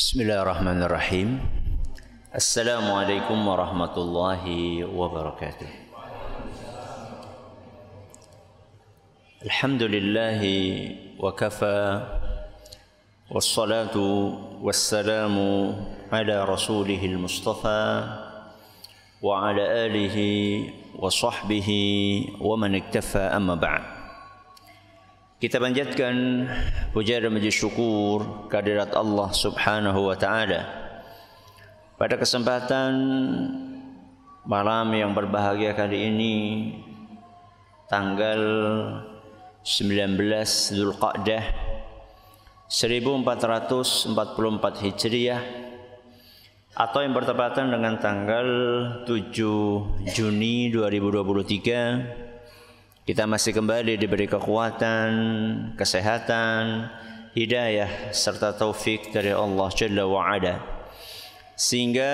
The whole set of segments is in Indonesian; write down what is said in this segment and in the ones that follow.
Bismillahirrahmanirrahim. Assalamualaikum warahmatullahi wabarakatuh. Alhamdulillahi wa kafa, wassalatu wassalamu ala rasulihil mustafa wa ala alihi wa sahbihi wa man iktafa, amma ba'd. Kita panjatkan puja dan puji syukur kehadirat Allah Subhanahu wa taala. Pada kesempatan malam yang berbahagia kali ini, tanggal 19 Zulqa'dah 1444 Hijriah, atau yang bertepatan dengan tanggal 7 Juni 2023, kita masih kembali diberi kekuatan, kesehatan, hidayah serta taufik dari Allah Jalla wa Ala, sehingga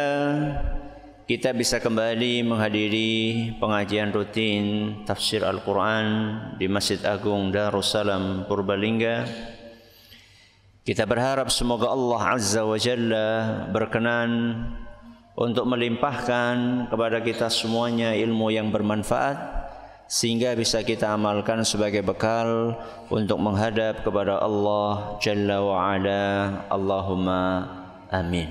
kita bisa kembali menghadiri pengajian rutin tafsir Al-Quran di Masjid Agung Darussalam Purbalingga. Kita berharap semoga Allah Azza wa Jalla berkenan untuk melimpahkan kepada kita semuanya ilmu yang bermanfaat, sehingga bisa kita amalkan sebagai bekal untuk menghadap kepada Allah Jalla wa Ala. Allahumma amin.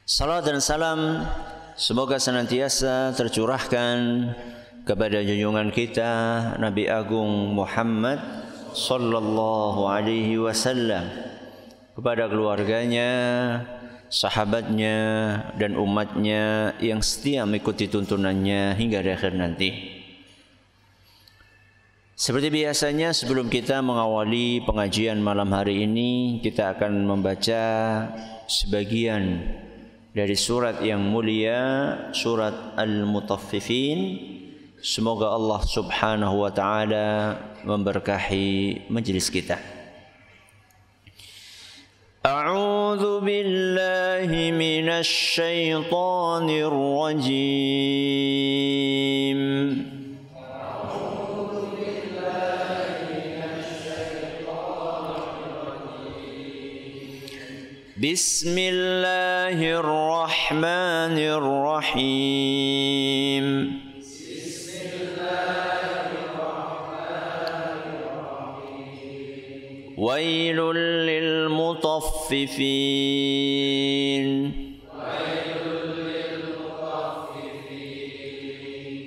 Salam dan salam semoga senantiasa tercurahkan kepada junjungan kita Nabi Agung Muhammad sallallahu alaihi wasallam, kepada keluarganya, sahabatnya dan umatnya yang setia mengikuti tuntunannya hingga di akhir nanti. Seperti biasanya, sebelum kita mengawali pengajian malam hari ini, kita akan membaca sebagian dari surat yang mulia, surat Al-Mutaffifin. Semoga Allah Subhanahu wa taala memberkahi majelis kita. A'udzu billahi minasy syaithanir rajim. Bismillahirrahmanirrahim. Wailul lil mutaffifin.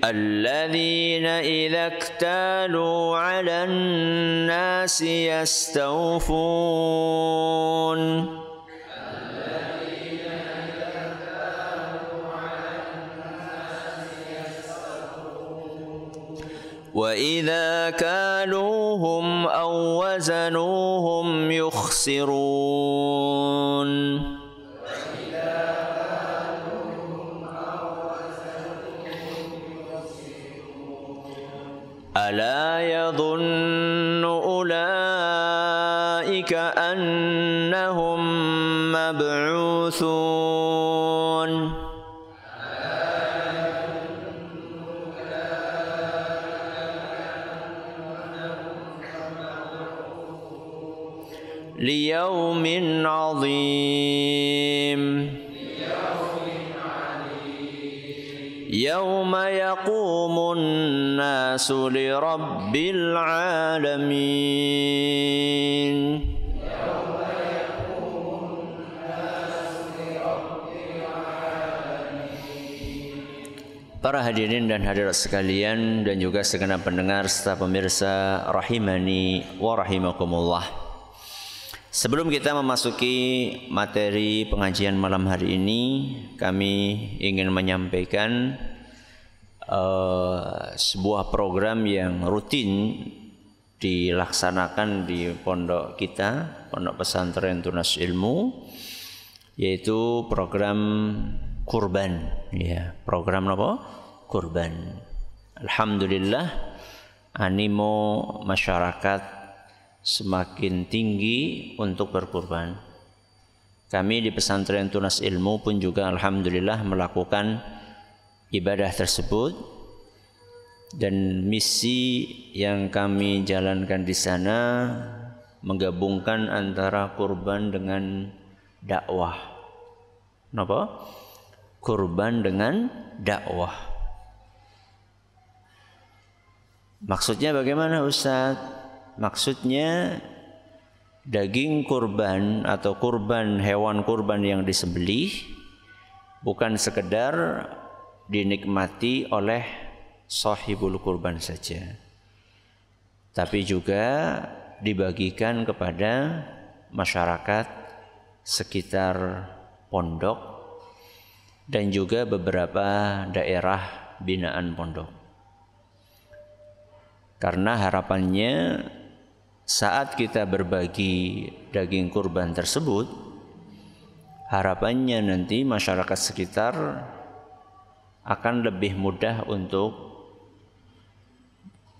Alladzina idza iktalu 'alan nasi yastawfun. وَإِذَا كَالُوهُمْ أَوْ وَزَنُوهُمْ يُخْسِرُونَ أَلَا يَظُنُّ أُولَئِكَ أَنَّهُمْ مَبْعُوثُونَ ليوم عظيم يوم يقوم الناس لرب العالمين. Para hadirin dan hadirat sekalian, dan juga segenap pendengar serta pemirsa rahimani wa rahimakumullah. Sebelum kita memasuki materi pengajian malam hari ini, kami ingin menyampaikan sebuah program yang rutin dilaksanakan di pondok kita, Pondok Pesantren Tunas Ilmu, yaitu program kurban. Ya, program apa? Kurban. Alhamdulillah, animo masyarakat semakin tinggi untuk berkurban. Kami di Pesantren Tunas Ilmu pun juga alhamdulillah melakukan ibadah tersebut, dan misi yang kami jalankan di sana menggabungkan antara kurban dengan dakwah. Napa? Kurban dengan dakwah. Maksudnya bagaimana Ustaz? Maksudnya daging kurban atau kurban hewan kurban yang disembelih bukan sekedar dinikmati oleh sahibul kurban saja, tapi juga dibagikan kepada masyarakat sekitar pondok dan juga beberapa daerah binaan pondok. Karena harapannya saat kita berbagi daging kurban tersebut, harapannya nanti masyarakat sekitar akan lebih mudah untuk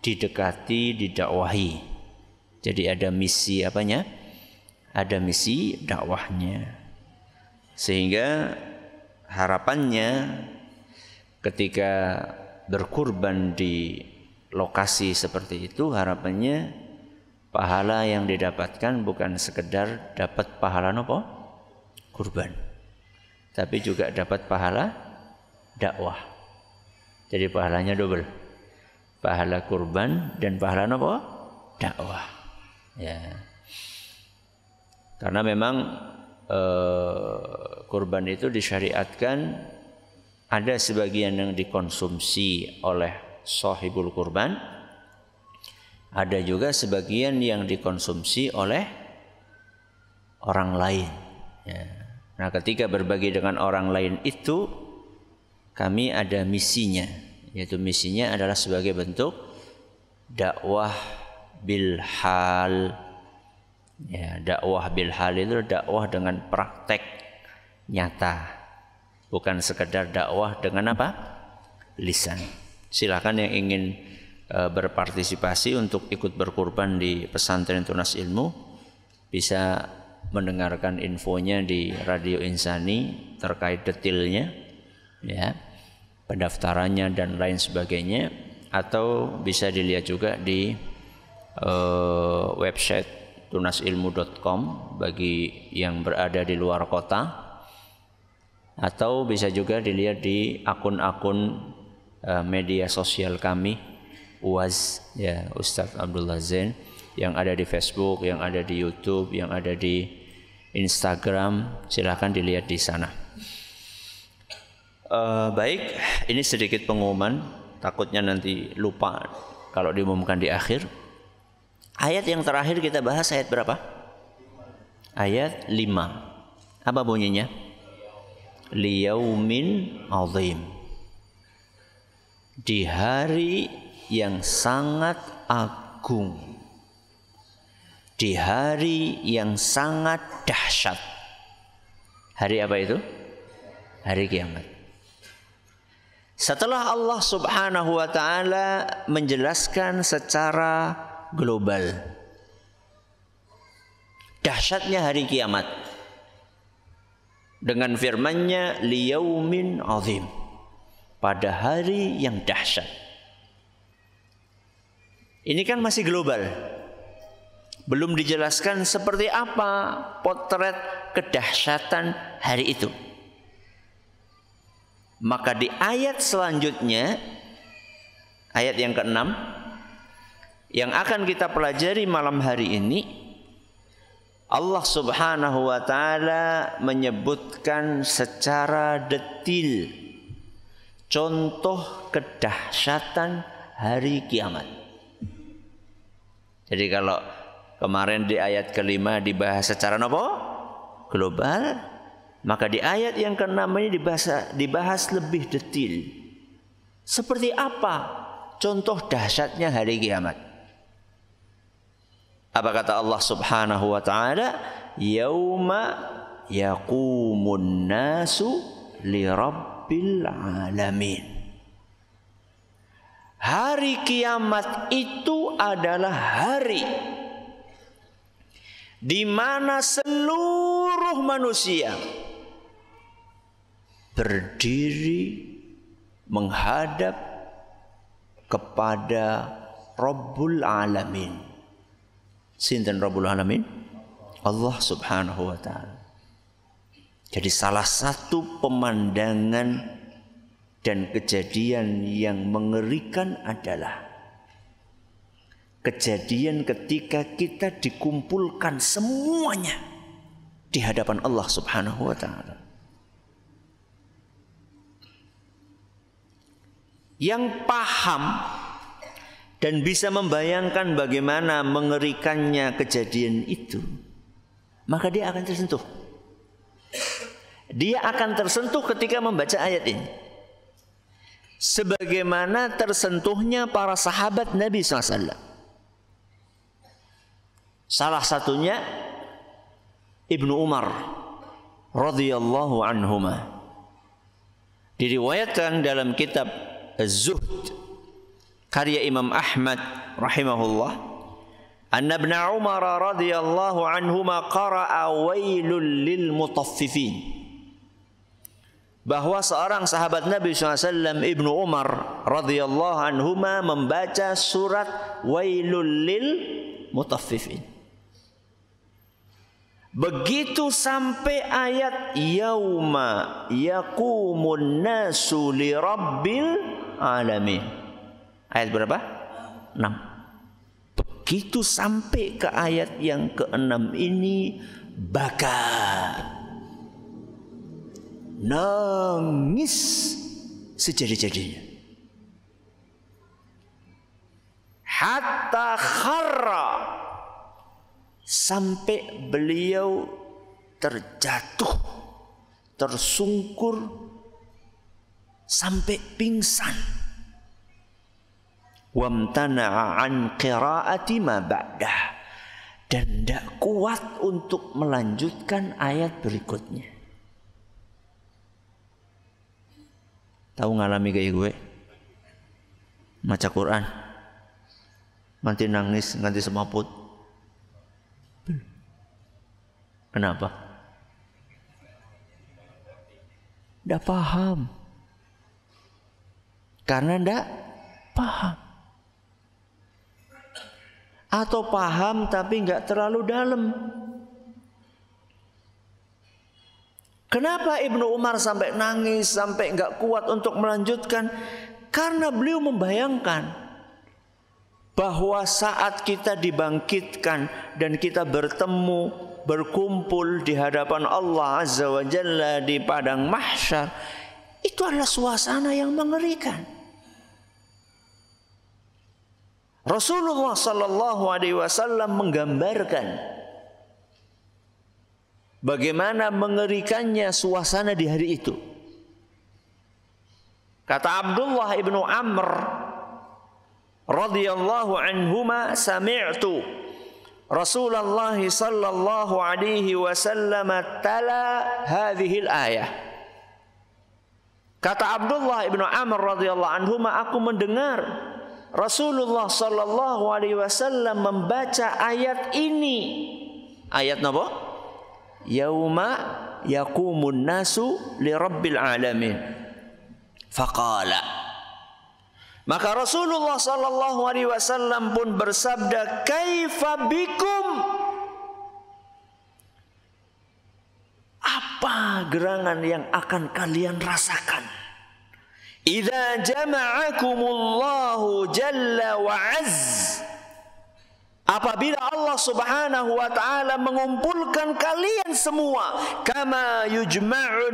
didekati, didakwahi. Jadi ada misi apanya? Ada misi dakwahnya. Sehingga harapannya ketika berkurban di lokasi seperti itu, harapannya pahala yang didapatkan bukan sekedar dapat pahala nopo kurban, tapi juga dapat pahala dakwah. Jadi pahalanya double, pahala kurban dan pahala nopo dakwah. Ya, karena memang kurban itu disyariatkan, ada sebagian yang dikonsumsi oleh sahibul kurban, ada juga sebagian yang dikonsumsi oleh orang lain. Ya. Nah, ketika berbagi dengan orang lain itu, kami ada misinya, yaitu misinya adalah sebagai bentuk dakwah bil hal. Ya, dakwah bil hal itu dakwah dengan praktek nyata, bukan sekedar dakwah dengan apa? Lisan. Silakan yang ingin berpartisipasi untuk ikut berkurban di pesantren Tunas Ilmu bisa mendengarkan infonya di Radio Insani terkait detailnya, ya, pendaftarannya dan lain sebagainya, atau bisa dilihat juga di website tunasilmu.com bagi yang berada di luar kota, atau bisa juga dilihat di akun-akun media sosial kami, UAZ, ya, Ustadz Abdullah Zain, yang ada di Facebook, yang ada di YouTube, yang ada di Instagram. Silahkan dilihat di sana. Baik, ini sedikit pengumuman, takutnya nanti lupa kalau diumumkan di akhir. Ayat yang terakhir kita bahas ayat berapa? Ayat 5. Apa bunyinya? Liyaumin azim. Di hari yang sangat agung, di hari yang sangat dahsyat. Hari apa itu? Hari kiamat. Setelah Allah Subhanahu wa ta'ala menjelaskan secara global dahsyatnya hari kiamat dengan firman-Nya liyaumin azim, pada hari yang dahsyat. Ini kan masih global, belum dijelaskan seperti apa potret kedahsyatan hari itu. Maka di ayat selanjutnya, ayat yang ke-6 yang akan kita pelajari malam hari ini, Allah Subhanahu wa ta'ala menyebutkan secara detil contoh kedahsyatan hari kiamat. Jadi kalau kemarin di ayat ke-5 dibahas secara global, maka di ayat yang ke-6 ini dibahas lebih detil. Seperti apa contoh dahsyatnya hari kiamat? Apa kata Allah Subhanahu wa ta'ala? Yauma yaqumun nasu li rabbil alamin. Hari kiamat itu adalah hari di mana seluruh manusia berdiri menghadap kepada Rabbul Alamin. Sinten Rabbul Alamin? Allah Subhanahu wa ta'ala. Jadi salah satu pemandangan dan kejadian yang mengerikan adalah kejadian ketika kita dikumpulkan semuanya di hadapan Allah Subhanahu wa ta'ala. Yang paham dan bisa membayangkan bagaimana mengerikannya kejadian itu, maka dia akan tersentuh. Dia akan tersentuh ketika membaca ayat ini, sebagaimana tersentuhnya para sahabat Nabi SAW. Salah satunya Ibnu Umar radhiyallahu anhuma. Diriwayatkan dalam kitab Az-Zuhd karya Imam Ahmad rahimahullah, anna Ibnu Umar radhiyallahu anhuma qara'a wailul lil mutaffifin, bahwa seorang sahabat Nabi SAW Ibnu Umar radhiyallahu anhuma membaca surat wailul lil mutaffifin. Begitu sampai ayat yauma yaqumun nasu li rabbil alamin. Ayat berapa? 6. Begitu sampai ke ayat yang ke-6 ini, baka, nangis sejadi-jadinya, hatta kharra, sampai beliau terjatuh, tersungkur, sampai pingsan. Wamtana'a an qiraati ma ba'dah, dan tidak kuat untuk melanjutkan ayat berikutnya. Tahu ngalami kayak gue maca Quran nganti nangis, nganti semaput? Kenapa? Tidak paham. Karena tidak paham. Atau paham tapi nggak terlalu dalam. Kenapa Ibnu Umar sampai nangis, sampai nggak kuat untuk melanjutkan? Karena beliau membayangkan bahwa saat kita dibangkitkan dan kita bertemu, berkumpul di hadapan Allah Azza wa Jalla di padang mahsyar, itu adalah suasana yang mengerikan. Rasulullah sallallahu alaihi wasallam menggambarkan bagaimana mengerikannya suasana di hari itu. Kata Abdullah ibnu Amr radhiyallahu anhuma, sami'tu Rasulullah sallallahu alaihi wasallam tala hadhil ayah. Kata Abdullah ibnu Amr radhiyallahu anhuma, aku mendengar Rasulullah sallallahu alaihi wasallam membaca ayat ini. Ayat apa? Yauma yaqumun nasu li rabbil alamin. Faqala, maka Rasulullah sallallahu alaihi wasallam pun bersabda, kaifa bikum? Apa gerangan yang akan kalian rasakan? Idza jama'akumullahu jalla wa azz, apabila Allah subhanahu wa ta'ala mengumpulkan kalian semua, kama yujma'un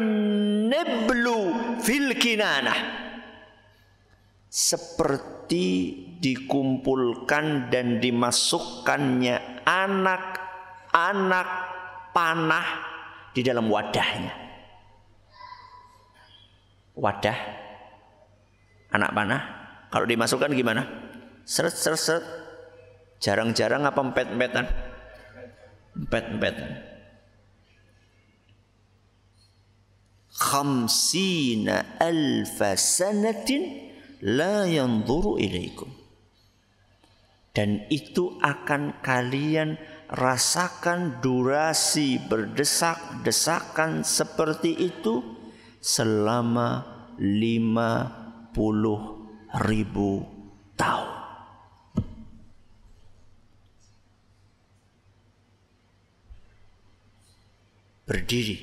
niblu fil kinanah, seperti dikumpulkan dan dimasukkannya anak-anak panah di dalam wadahnya. Wadah anak panah kalau dimasukkan gimana? Seret seret seret. Jarang-jarang apa empet-empetan? Empet-empetan. Khamsina alfa sanatin la yanzuru ilaikum. Dan itu akan kalian rasakan durasi berdesak-desakan seperti itu selama 50.000 tahun. Berdiri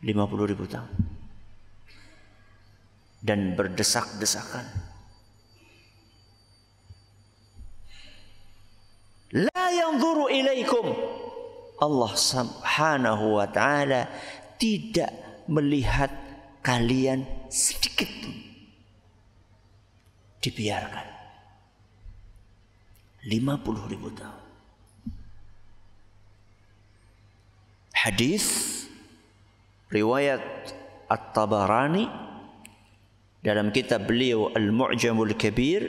50.000 tahun. Dan berdesak-desakan. La yanzuru ilaikum. Allah Subhanahu wa ta'ala tidak melihat kalian sedikit pun. Dibiarkan 50.000 tahun. Hadis riwayat At-Tabarani dalam kitab beliau Al-Mu'jamul Kabir,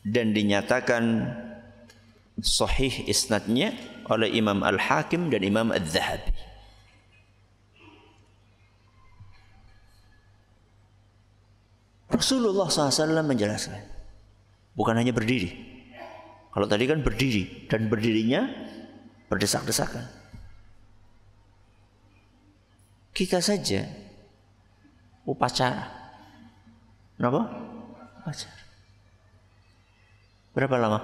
dan dinyatakan sahih isnadnya oleh Imam Al-Hakim dan Imam Al-Zahabi. Rasulullah SAW menjelaskan, bukan hanya berdiri. Kalau tadi kan berdiri, dan berdirinya berdesak-desakan. Kita saja upacara. Kenapa? Upacara. Berapa lama?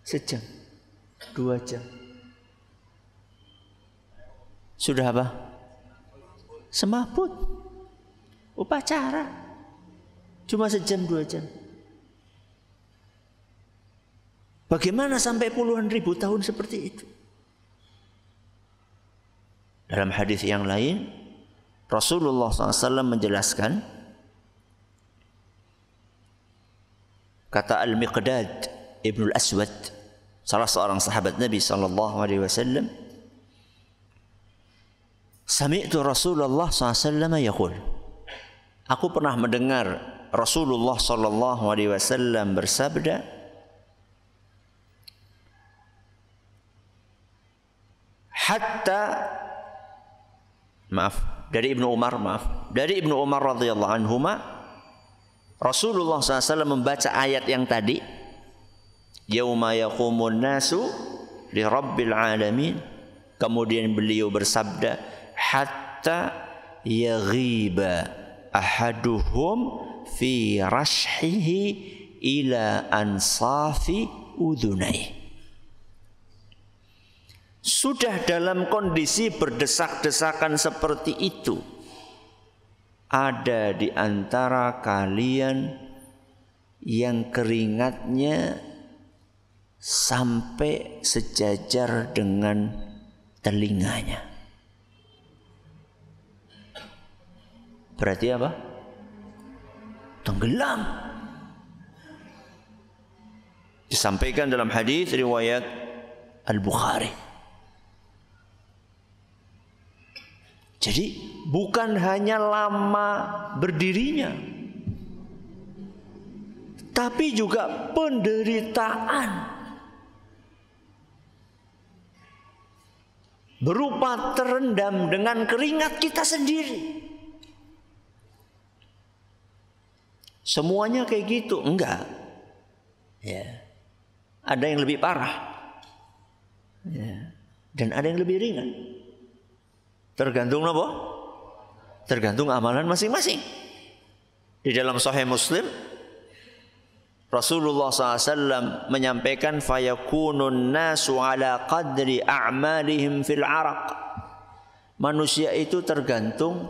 Sejam, 2 jam. Sudah apa? Semaput. Upacara. Cuma sejam, 2 jam. Bagaimana sampai puluhan ribu tahun seperti itu? Dalam hadis yang lain, Rasulullah SAW menjelaskan, kata Al-Miqdad Ibn Al-Aswad, salah seorang sahabat Nabi SAW, sami'tu Rasulullah SAW yaqul, aku pernah mendengar Rasulullah SAW bersabda, dari Ibnu Umar radhiyallahu anhuma, Rasulullah SAW membaca ayat yang tadi, yauma yaqumun nasu li rabbil alamin, kemudian beliau bersabda, hatta yaghiba ahaduhum fi rashhihi ila ansafi udhunai. Sudah dalam kondisi berdesak-desakan seperti itu, ada di antara kalian yang keringatnya sampai sejajar dengan telinganya. Berarti apa? Tenggelam. Disampaikan dalam hadis riwayat Al-Bukhari. Jadi bukan hanya lama berdirinya, tapi juga penderitaan berupa terendam dengan keringat kita sendiri. Semuanya kayak gitu? Enggak. Ya. Ada yang lebih parah. Ya. Dan ada yang lebih ringan. Tergantung apa? Tergantung amalan masing-masing. Di dalam Sahih Muslim, Rasulullah SAW menyampaikan, fayakunun nasu ala qadri a'malihim fil araq. Manusia itu tergantung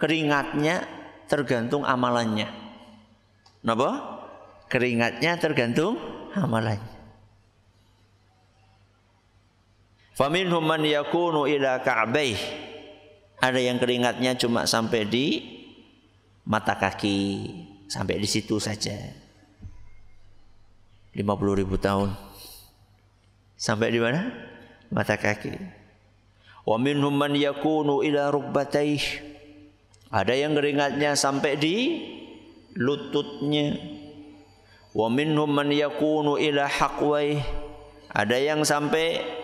keringatnya, tergantung amalannya. Kenapa? Keringatnya tergantung amalannya. Faminhum man yakunu ila ka'baih. Ada yang keringatnya cuma sampai di mata kaki, sampai di situ saja. 50.000 tahun. Sampai di mana? Mata kaki. Wa minhum man yakunu ila rukbataih. Ada yang keringatnya sampai di lututnya. Wa minhum man yakunu ila haqwaih. Ada yang sampai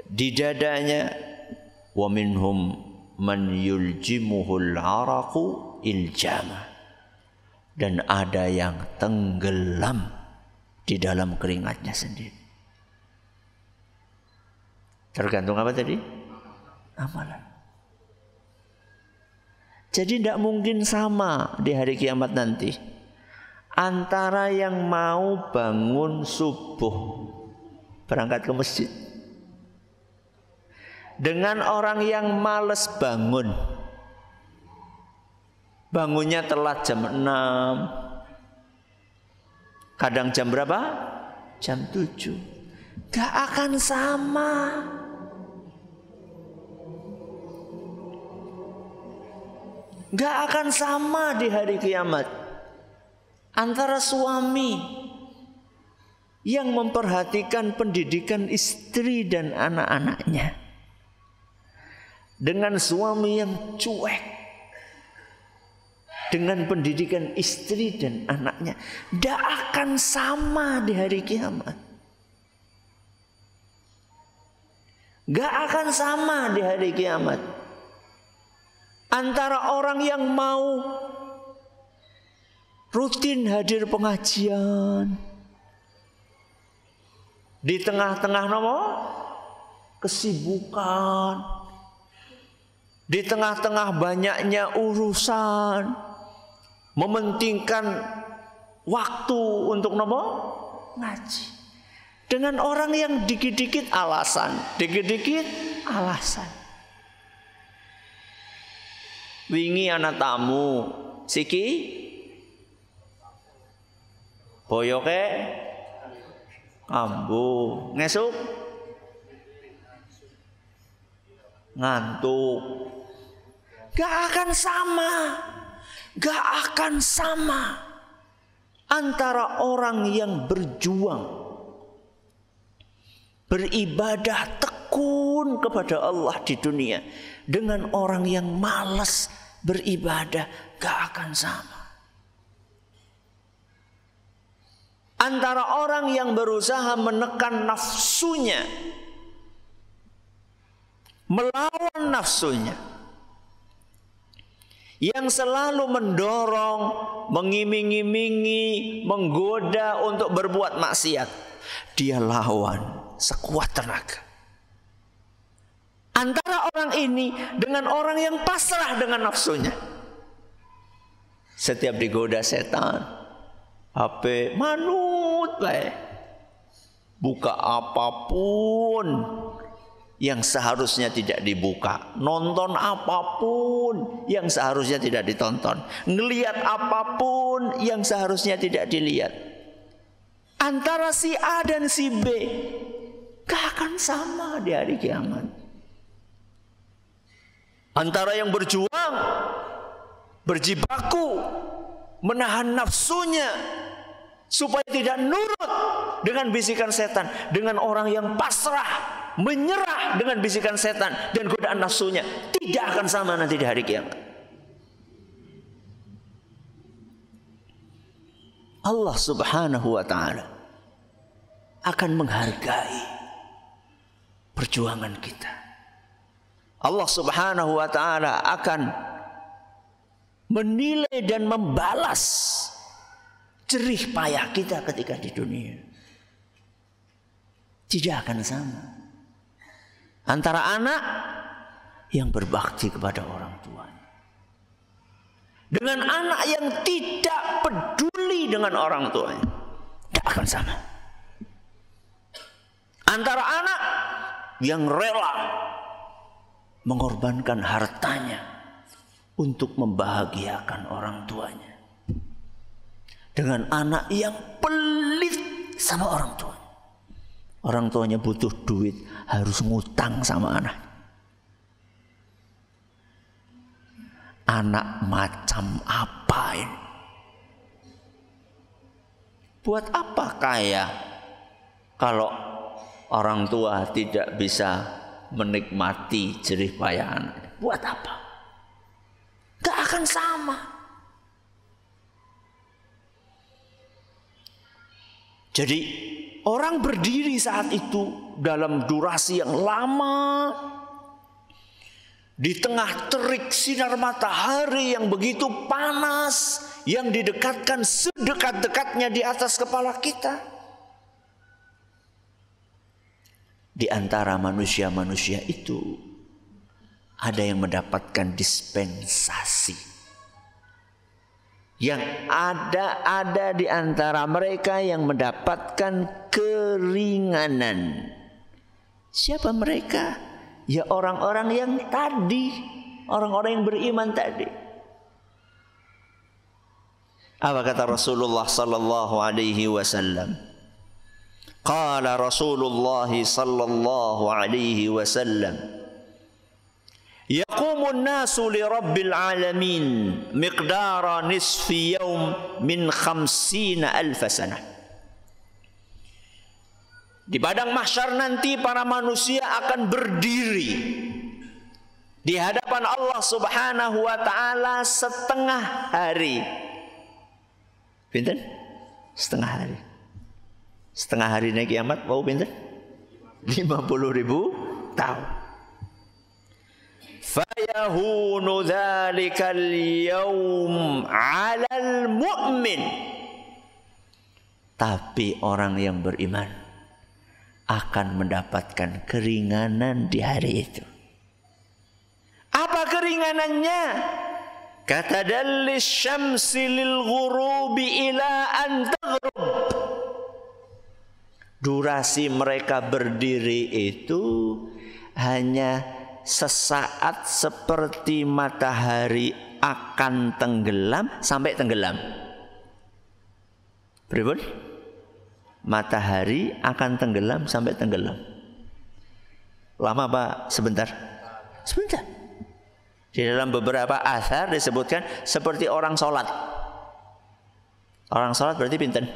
di dadanya. Wa minhum man yuljimuhul araqu iljama. Dan ada yang tenggelam di dalam keringatnya sendiri. Tergantung apa tadi? Amalan. Jadi tidak mungkin sama di hari kiamat nanti antara yang mau bangun subuh berangkat ke masjid dengan orang yang malas bangun. Bangunnya telat jam 6. Kadang jam berapa? Jam 7. Gak akan sama. Gak akan sama di hari kiamat antara suami yang memperhatikan pendidikan istri dan anak-anaknya dengan suami yang cuek dengan pendidikan istri dan anaknya. Gak akan sama di hari kiamat. Gak akan sama di hari kiamat antara orang yang mau rutin hadir pengajian di tengah-tengah kesibukan, di tengah-tengah banyaknya urusan, mementingkan waktu untuk ngaji, dengan orang yang dikit-dikit alasan, dikit-dikit alasan. Wingi anak tamu siki boyoke ambu, ngesuk ngantuk. Gak akan sama. Gak akan sama antara orang yang berjuang, beribadah tekun kepada Allah di dunia dengan orang yang malas beribadah. Gak akan sama. Antara orang yang berusaha menekan nafsunya, melawan nafsunya, yang selalu mendorong, mengiming-imingi, menggoda untuk berbuat maksiat, dia lawan sekuat tenaga. Antara orang ini dengan orang yang pasrah dengan nafsunya. Setiap digoda setan, HP manut bae, buka apapun yang seharusnya tidak dibuka, nonton apapun yang seharusnya tidak ditonton, ngelihat apapun yang seharusnya tidak dilihat. Antara si A dan si B gak akan sama di hari kiamat. Antara yang berjuang, berjibaku, menahan nafsunya supaya tidak nurut dengan bisikan setan, dengan orang yang pasrah, menyerah dengan bisikan setan dan godaan nafsunya, tidak akan sama nanti di hari kiamat. Allah Subhanahu wa ta'ala akan menghargai perjuangan kita. Allah Subhanahu wa ta'ala akan menilai dan membalas jerih payah kita ketika di dunia. Tidak akan sama antara anak yang berbakti kepada orang tuanya dengan anak yang tidak peduli dengan orang tuanya. Tidak akan sama. Antara anak yang rela mengorbankan hartanya untuk membahagiakan orang tuanya dengan anak yang pelit sama orang tuanya. Orang tuanya butuh duit, harus ngutang sama anak. Anak macam apa ini? Buat apa kaya kalau orang tua tidak bisa menikmati jerih payah anaknya? Buat apa? Gak akan sama. Jadi orang berdiri saat itu dalam durasi yang lama di tengah terik sinar matahari yang begitu panas, yang didekatkan sedekat-dekatnya di atas kepala kita. Di antara manusia-manusia itu ada yang mendapatkan dispensasi. Yang ada di antara mereka yang mendapatkan keringanan. Siapa mereka? Ya orang-orang yang tadi, orang-orang yang beriman tadi. Apa kata Rasulullah sallallahu alaihi wasallam? Qala Rasulullah sallallahu alaihi wasallam, yaqumun nasu li rabbil alamin miqdara nisfi yawm min 50,000 sanah. Di padang mahsyar nanti para manusia akan berdiri di hadapan Allah Subhanahu wa taala setengah hari. Pinten? Setengah hari. Setengah hari naik kiamat mau pinten? 50.000 tahun. Fayahunu dzalikal yaum 'alal mu'min. Tapi orang yang beriman akan mendapatkan keringanan di hari itu. Apa keringanannya? Kata dallis syamsi lil ghurubi ila an taghrub. Durasi mereka berdiri itu hanya sesaat seperti matahari akan tenggelam sampai tenggelam. Pripun? Matahari akan tenggelam sampai tenggelam. Lama apa sebentar? Sebentar. Di dalam beberapa athar disebutkan seperti orang sholat. Orang sholat berarti pinten?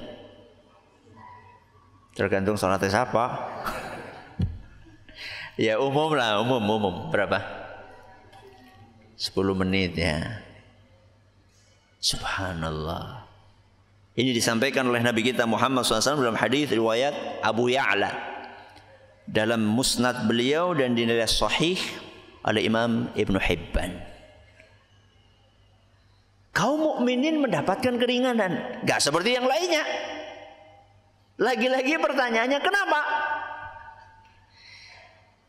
Tergantung sholatnya siapa. Ya umum lah, umum. Berapa? 10 menit ya. Subhanallah. Ini disampaikan oleh Nabi kita Muhammad SAW dalam hadis riwayat Abu Ya'la dalam musnad beliau dan dinilai sahih oleh Imam Ibn Hibban. Kaum mukminin mendapatkan keringanan, gak seperti yang lainnya. Lagi-lagi pertanyaannya kenapa?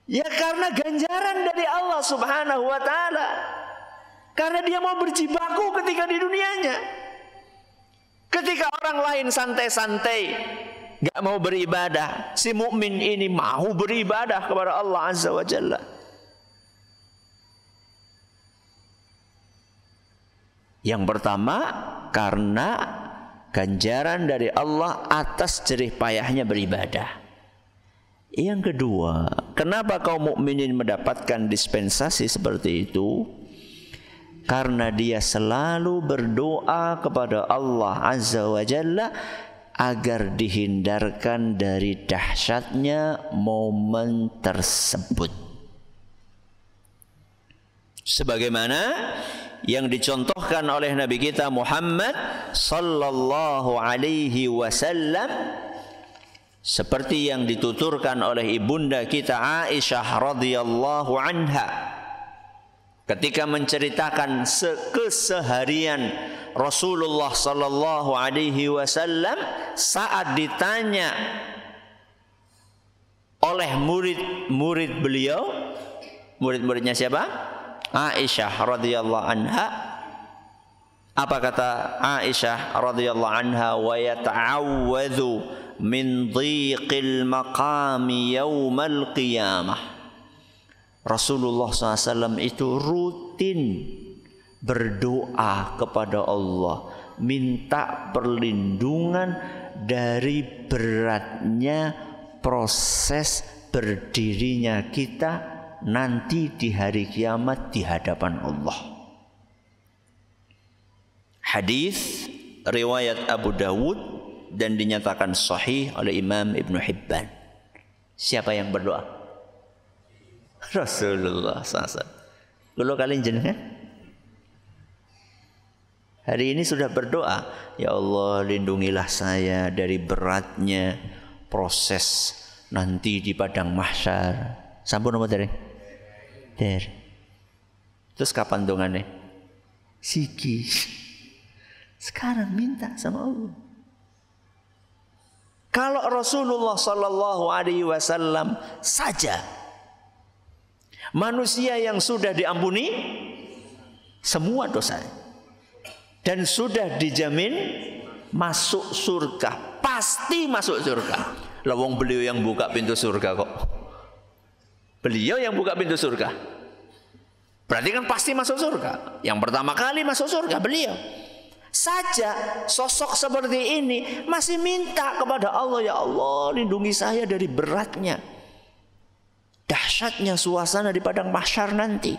Ya karena ganjaran dari Allah Subhanahu wa taala. Karena dia mau berjibaku ketika di dunianya. Ketika orang lain santai-santai, gak mau beribadah, si mukmin ini mau beribadah kepada Allah Azza wa Jalla. Yang pertama, karena ganjaran dari Allah atas jerih payahnya beribadah. Yang kedua, kenapa kaum mukminin mendapatkan dispensasi seperti itu? Karena dia selalu berdoa kepada Allah Azza wa Jalla agar dihindarkan dari dahsyatnya momen tersebut. Sebagaimana yang dicontohkan oleh Nabi kita Muhammad sallallahu alaihi wasallam, seperti yang dituturkan oleh ibunda kita Aisyah radhiyallahu anha ketika menceritakan keseharian Rasulullah sallallahu alaihi wasallam saat ditanya oleh murid-murid beliau, murid-muridnya siapa? Aisyah radhiyallahu anha. Apa kata Aisyah radhiyallahu anha? Wa yata'awwadhu min dhiqil maqami yaumal qiyamah. Rasulullah SAW itu rutin berdoa kepada Allah, minta perlindungan dari beratnya proses berdirinya kita nanti di hari kiamat di hadapan Allah. Hadis riwayat Abu Dawud dan dinyatakan sahih oleh Imam Ibn Hibban. Siapa yang berdoa? Rasulullah SAW. Kalau kalian jenengan hari ini sudah berdoa, ya Allah lindungilah saya dari beratnya proses nanti di padang mahsyar. Sampun apa dari? Terus kapan dongannya? Siki. Sekarang minta sama Allah. Kalau Rasulullah sallallahu alaihi wasallam saja, manusia yang sudah diampuni semua dosa dan sudah dijamin masuk surga, pasti masuk surga. Lah wong beliau yang buka pintu surga kok. Beliau yang buka pintu surga. Berarti kan pasti masuk surga. Yang pertama kali masuk surga beliau. Saja sosok seperti ini masih minta kepada Allah, ya Allah lindungi saya dari beratnya, dahsyatnya suasana di padang mahsyar nanti.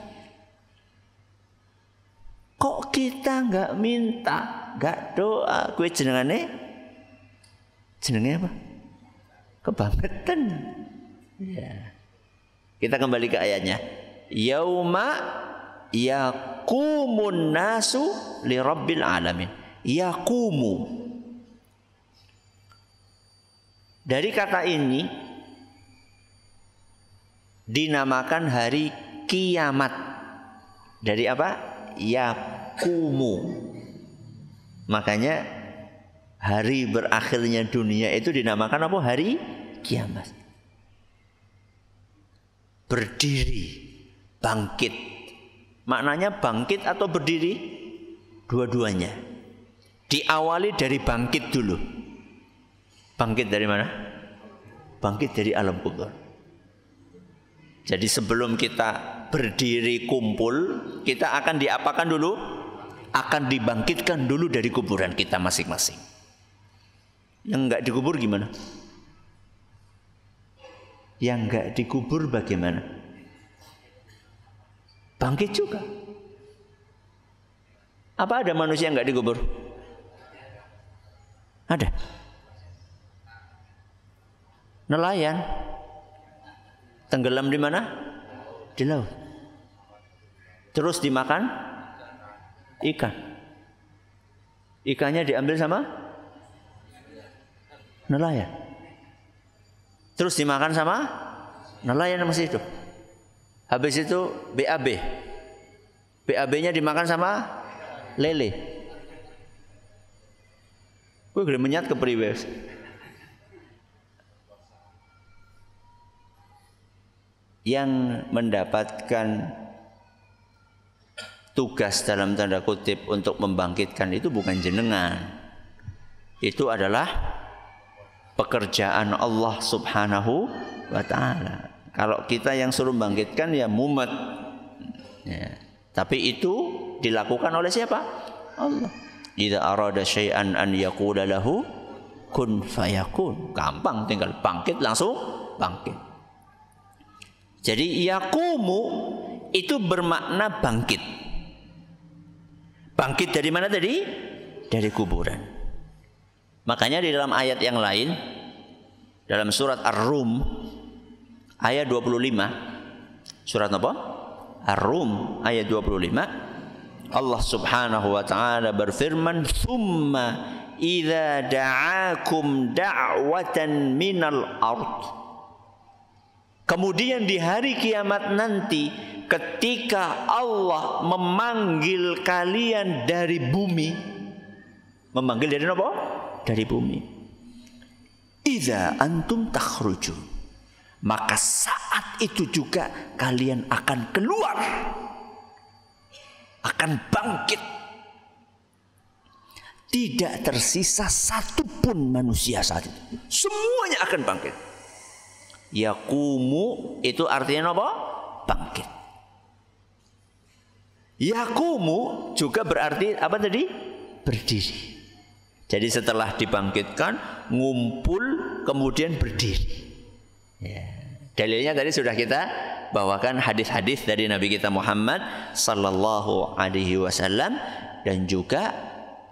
Kok kita nggak minta, nggak doa? Kue jenengane apa? Kebangetan. Ya. Kita kembali ke ayatnya. Yauma yaqumun nasu li rabbil alamin. Yaqumu. Dari kata ini dinamakan hari kiamat. Dari apa? Yaqumu. Makanya hari berakhirnya dunia itu dinamakan apa? Hari kiamat. Berdiri, bangkit. Maknanya bangkit atau berdiri? Dua-duanya. Diawali dari bangkit dulu. Bangkit dari mana? Bangkit dari alam kubur. Jadi sebelum kita berdiri kumpul, kita akan diapakan dulu? Akan dibangkitkan dulu dari kuburan kita masing-masing. Yang enggak dikubur gimana? Yang enggak dikubur bagaimana? Bangkit juga. Apa ada manusia yang enggak dikubur? Ada. Nelayan tenggelam di mana? Di laut. Terus dimakan ikan. Ikannya diambil sama nelayan. Terus dimakan sama nelayan yang masih hidup. Habis itu BAB. BAB-nya dimakan sama lele. Gue gede menyat ke priwe. Yang mendapatkan tugas dalam tanda kutip untuk membangkitkan itu bukan jenengan. Itu adalah pekerjaan Allah Subhanahu wa ta'ala. Kalau kita yang suruh bangkitkan ya mumet. Ya. Tapi itu dilakukan oleh siapa? Allah. Idza arada syai'an an yaqula lahu kun fayakun. Gampang, tinggal bangkit langsung bangkit. Jadi yaqumu itu bermakna bangkit. Bangkit dari mana tadi? Dari kuburan. Makanya di dalam ayat yang lain, dalam surat Ar-Rum ayat 25, surat apa? Ar-Rum ayat 25, Allah Subhanahu wa taala berfirman, "Tsumma idza da'akum da'watan minal ard." Kemudian di hari kiamat nanti, ketika Allah memanggil kalian dari bumi, memanggil dari apa? Dari bumi. Idza antum takhrujun, maka saat itu juga kalian akan keluar, akan bangkit. Tidak tersisa satupun manusia saat itu. Semuanya akan bangkit. Yaqumu itu artinya apa? Bangkit. Yaqumu juga berarti apa tadi? Berdiri. Jadi setelah dibangkitkan, ngumpul, kemudian berdiri. Ya. Dalilnya tadi sudah kita bawakan hadis-hadis dari Nabi kita Muhammad sallallahu alaihi wasallam, dan juga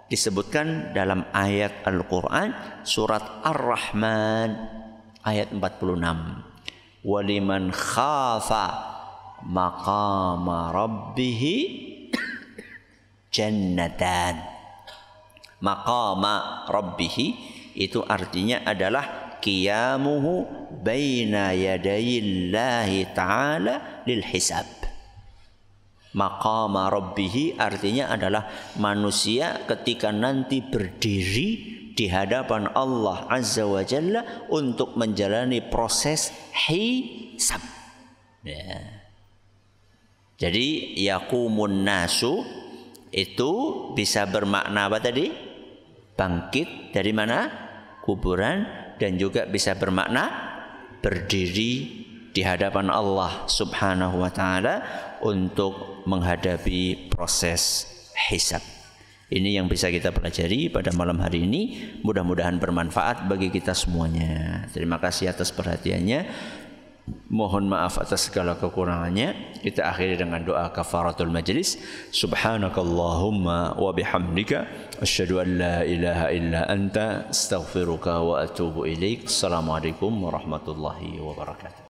disebutkan dalam ayat Al-Quran surat Ar-Rahman ayat 46. Waliman khafa maqama rabbihi jannatan. Maqama rabbihi itu artinya adalah qiyamuhu baina yadayillahi ta'ala lil hisab. Maqama rabbihi artinya adalah manusia ketika nanti berdiri di hadapan Allah Azza wa Jalla untuk menjalani proses hisab. Ya. Jadi yaqumun nasu itu bisa bermakna apa tadi? Bangkit dari mana? Kuburan. Dan juga bisa bermakna berdiri di hadapan Allah Subhanahu wa taala untuk menghadapi proses hisab. Ini yang bisa kita pelajari pada malam hari ini. Mudah-mudahan bermanfaat bagi kita semuanya. Terima kasih atas perhatiannya. Mohon maaf atas segala kekurangannya. Kita akhiri dengan doa kafaratul majlis. Subhanakallahumma wa bihamdika asyhadu an la ilaha illa anta astaghfiruka wa atubu ilaik. Assalamualaikum warahmatullahi wabarakatuh.